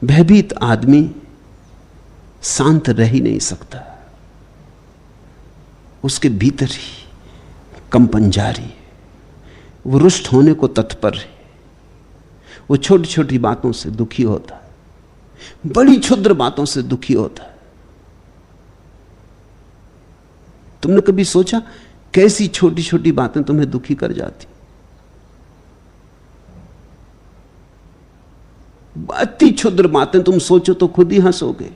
भयभीत आदमी शांत रह ही नहीं सकता, उसके भीतर ही कंपन जारी है, वो रुष्ट होने को तत्पर है, वो छोटी छोटी बातों से दुखी होता है, बड़ी क्षुद्र बातों से दुखी होता है। तुमने कभी सोचा कैसी छोटी छोटी बातें तुम्हें दुखी कर जाती? अति क्षुद्र बातें तुम सोचो तो खुद ही हंसोगे।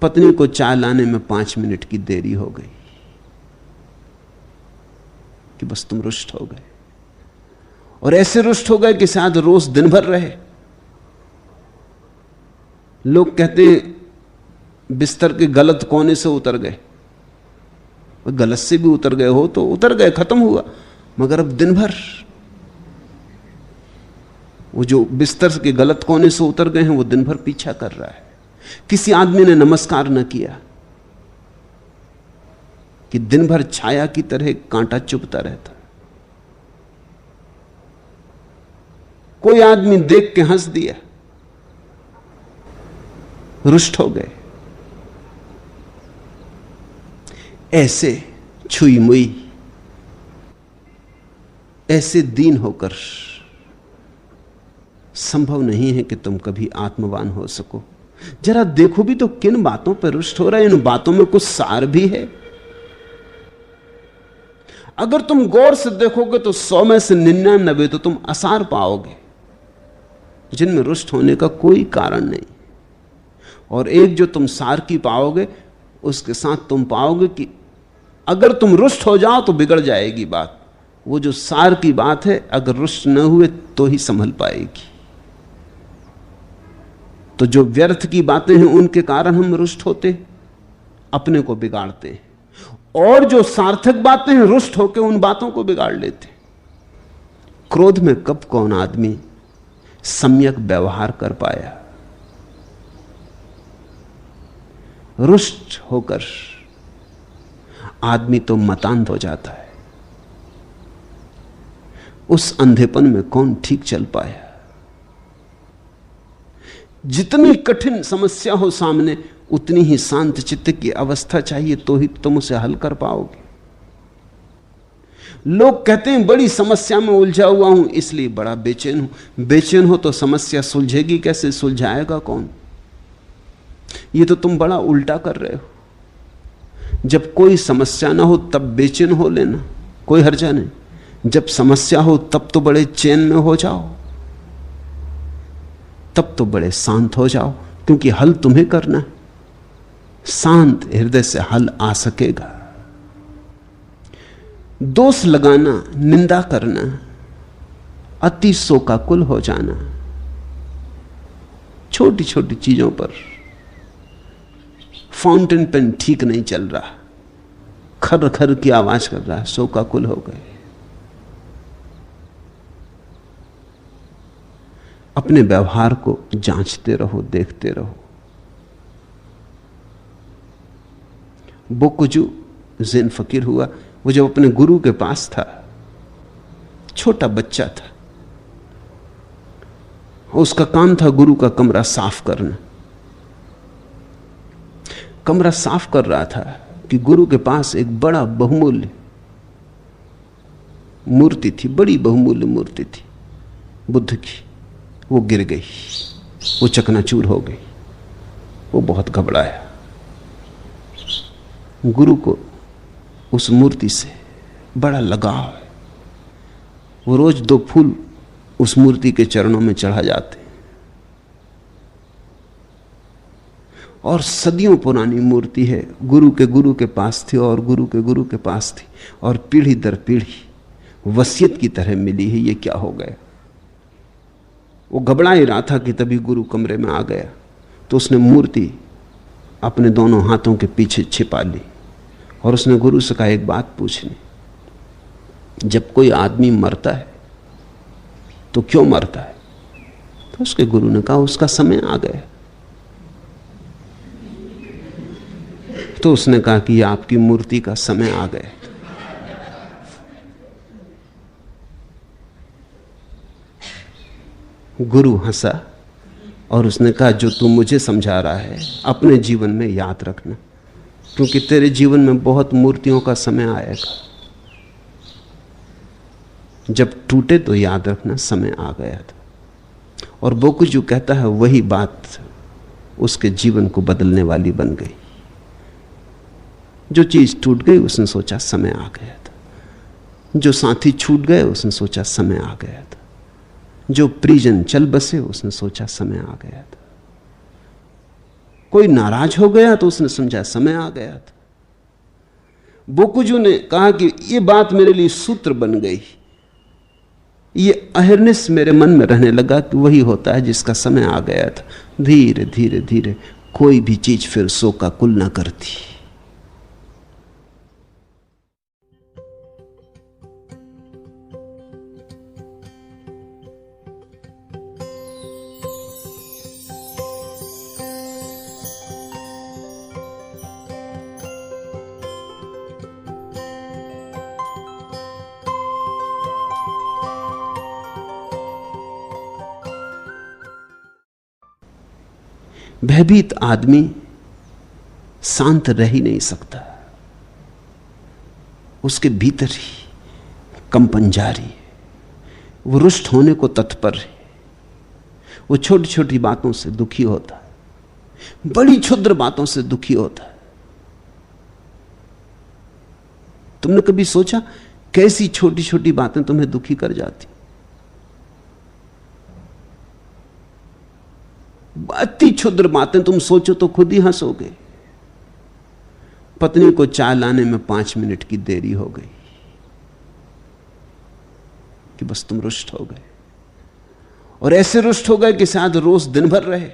पत्नी को चाय लाने में 5 मिनट की देरी हो गई कि बस तुम रुष्ट हो गए, और ऐसे रुष्ट हो गए कि शायद रोज दिन भर रहे। लोग कहते हैं बिस्तर के गलत कोने से उतर गए, गलत से भी उतर गए हो तो उतर गए, खत्म हुआ, मगर अब दिन भर वो जो बिस्तर के गलत कोने से उतर गए हैं वो दिन भर पीछा कर रहा है। किसी आदमी ने नमस्कार न किया कि दिन भर छाया की तरह कांटा चुभता रहता। कोई आदमी देख के हंस दिया, रुष्ट हो गए। ऐसे छुई मुई, ऐसे दीन होकर संभव नहीं है कि तुम कभी आत्मवान हो सको। जरा देखो भी तो किन बातों पर रुष्ट हो रहे हैं। इन बातों में कुछ सार भी है। अगर तुम गौर से देखोगे तो 100 में से 99 तो तुम असार पाओगे जिनमें रुष्ट होने का कोई कारण नहीं, और एक जो तुम सार की पाओगे उसके साथ तुम पाओगे कि अगर तुम रुष्ट हो जाओ तो बिगड़ जाएगी बात। वो जो सार की बात है अगर रुष्ट न हुए तो ही संभल पाएगी। तो जो व्यर्थ की बातें हैं उनके कारण हम रुष्ट होते, अपने को बिगाड़ते हैं, और जो सार्थक बातें हैं रुष्ट होकर उन बातों को बिगाड़ लेते। क्रोध में कब कौन आदमी सम्यक व्यवहार कर पाया? रुष्ट होकर आदमी तो मतांध हो जाता है। उस अंधेपन में कौन ठीक चल पाया? जितनी कठिन समस्या हो सामने उतनी ही शांत चित्त की अवस्था चाहिए, तो ही तुम उसे हल कर पाओगे। लोग कहते हैं बड़ी समस्या में उलझा हुआ हूं इसलिए बड़ा बेचैन हूं। बेचैन हो तो समस्या सुलझेगी कैसे? सुलझाएगा कौन? ये तो तुम बड़ा उल्टा कर रहे हो। जब कोई समस्या ना हो तब बेचैन हो लेना, कोई हर्जा नहीं। जब समस्या हो तब तो बड़े चैन में हो जाओ, तब तो बड़े शांत हो जाओ, क्योंकि हल तुम्हें करना है। शांत हृदय से हल आ सकेगा। दोष लगाना, निंदा करना, अति शोकाकुल हो जाना, छोटी छोटी चीजों पर फाउंटेन पेन ठीक नहीं चल रहा, खर खर की आवाज कर रहा है, शोकाकुल हो गए। अपने व्यवहार को जांचते रहो, देखते रहो। बोकुजू ज़ेन फकीर हुआ, वो जब अपने गुरु के पास था, छोटा बच्चा था, उसका काम था गुरु का कमरा साफ करना। कमरा साफ कर रहा था कि गुरु के पास एक बड़ा बहुमूल्य मूर्ति थी, बड़ी बहुमूल्य मूर्ति थी बुद्ध की। वो गिर गई, वो चकनाचूर हो गई। वो बहुत घबराया। गुरु को उस मूर्ति से बड़ा लगाव है। वो रोज 2 फूल उस मूर्ति के चरणों में चढ़ा जाते, और सदियों पुरानी मूर्ति है। गुरु के पास थी और गुरु के पास थी, और पीढ़ी दर पीढ़ी वसीयत की तरह मिली है। ये क्या हो गया? वो घबरा ही रहा था कि तभी गुरु कमरे में आ गया। तो उसने मूर्ति अपने दोनों हाथों के पीछे छिपा ली, और उसने गुरु से कहा एक बात पूछनी, जब कोई आदमी मरता है तो क्यों मरता है? तो उसके गुरु ने कहा उसका समय आ गया। तो उसने कहा कि आपकी मूर्ति का समय आ गया। गुरु हंसा और उसने कहा जो तू मुझे समझा रहा है अपने जीवन में याद रखना, क्योंकि तेरे जीवन में बहुत मूर्तियों का समय आएगा। जब टूटे तो याद रखना समय आ गया था। और बोकुजू कहता है वही बात उसके जीवन को बदलने वाली बन गई। जो चीज टूट गई उसने सोचा समय आ गया था, जो साथी छूट गए उसने सोचा समय आ गया था, जो परिजन चल बसे उसने सोचा समय आ गया था, कोई नाराज हो गया तो उसने समझा समय आ गया था। बोकुजू ने कहा कि यह बात मेरे लिए सूत्र बन गई, ये अहिर्निश मेरे मन में रहने लगा कि वही होता है जिसका समय आ गया था। धीरे धीरे धीरे कोई भी चीज फिर सो का कुल ना करती। भयभीत आदमी शांत रह ही नहीं सकता, उसके भीतर ही कंपन जारी है, वो रुष्ट होने को तत्पर है। वो छोटी छोटी बातों से दुखी होता है, बड़ी क्षुद्र बातों से दुखी होता है। तुमने कभी सोचा कैसी छोटी छोटी बातें तुम्हें दुखी कर जाती? अति क्षुद्र बातें तुम सोचो तो खुद ही हंसोगे। पत्नी को चाय लाने में 5 मिनट की देरी हो गई कि बस तुम रुष्ट हो गए, और ऐसे रुष्ट हो गए कि शायद रोज दिन भर रहे।